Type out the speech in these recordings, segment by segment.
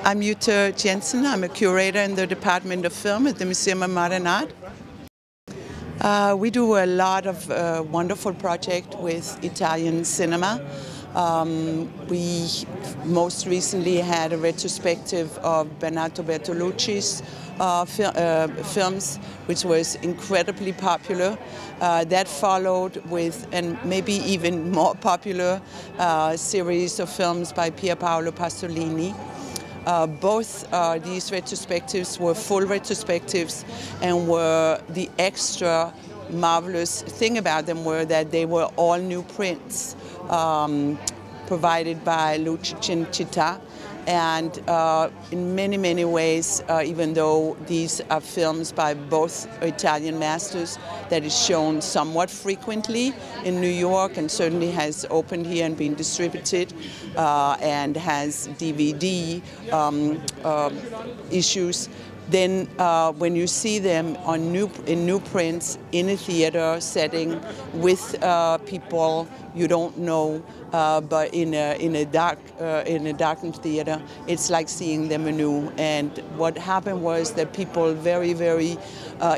I'm Jytte Jensen. I'm a curator in the Department of Film at the Museum of Modern Art. We do a lot of wonderful projects with Italian cinema. We most recently had a retrospective of Bernardo Bertolucci's films, which was incredibly popular. That followed with, and maybe even more popular, series of films by Pier Paolo Pasolini. Both these retrospectives were full retrospectives, and were the extra marvelous thing about them were that they were all new prints provided by Luce Cinecittà. And in many, many ways, even though these are films by both Italian masters, that is shown somewhat frequently in New York and certainly has opened here and been distributed and has DVD issues. Then when you see them in new prints in a theater setting with people you don't know, but in a darkened theater, it's like seeing them anew. And what happened was that people very, very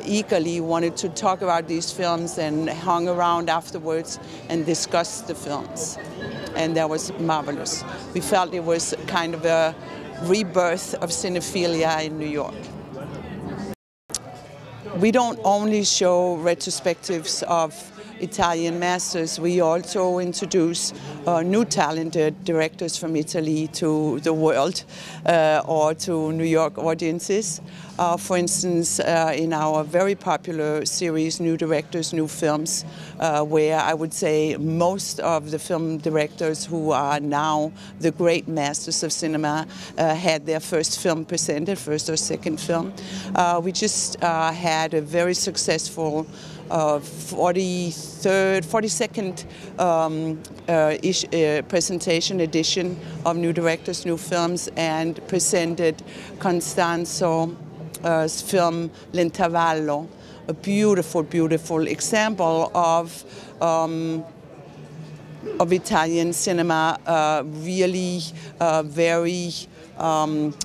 eagerly wanted to talk about these films and hung around afterwards and discussed the films. And that was marvelous. We felt it was kind of a rebirth of cinephilia in New York. We don't only show retrospectives of Italian masters, we also introduce new talented directors from Italy to the world or to New York audiences. For instance, in our very popular series, New Directors, New Films, where I would say most of the film directors who are now the great masters of cinema had their first film presented, first or second film. We just had a very successful 42nd presentation edition of New Directors, New Films, and presented Constanzo's film L'Intervallo, a beautiful, beautiful example of Italian cinema, really very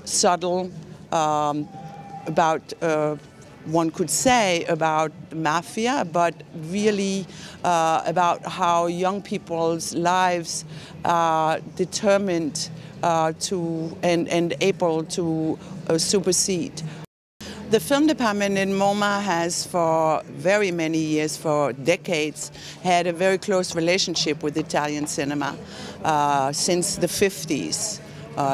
subtle about one could say about the mafia, but really about how young people's lives are determined to and able to supersede. The film department in MoMA has for very many years, for decades, had a very close relationship with Italian cinema since the 50s.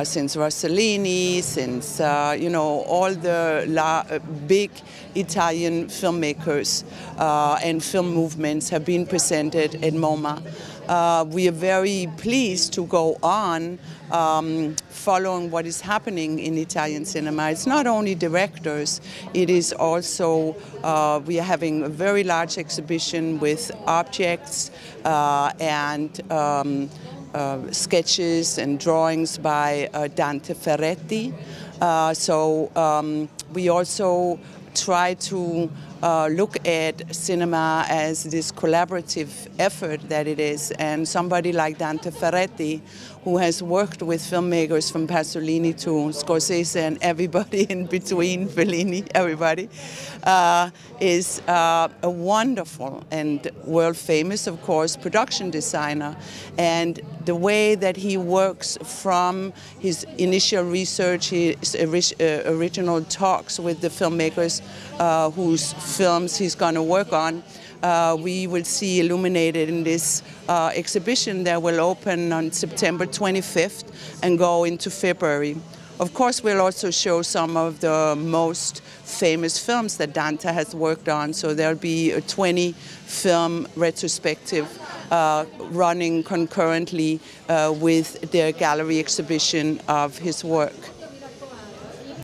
Since Rossellini, since all the big Italian filmmakers and film movements have been presented at MoMA. We are very pleased to go on following what is happening in Italian cinema. It's not only directors, it is also, we are having a very large exhibition with objects and sketches and drawings by Dante Ferretti. We also try to look at cinema as this collaborative effort that it is, and somebody like Dante Ferretti, who has worked with filmmakers from Pasolini to Scorsese and everybody in between, Fellini, everybody, is a wonderful and world famous, of course, production designer. And the way that he works from his initial research, his original talks with the filmmakers whose films he's going to work on, we will see illuminated in this exhibition that will open on September 25th and go into February. Of course, we'll also show some of the most famous films that Dante has worked on, so there'll be a 20-film retrospective running concurrently with the gallery exhibition of his work.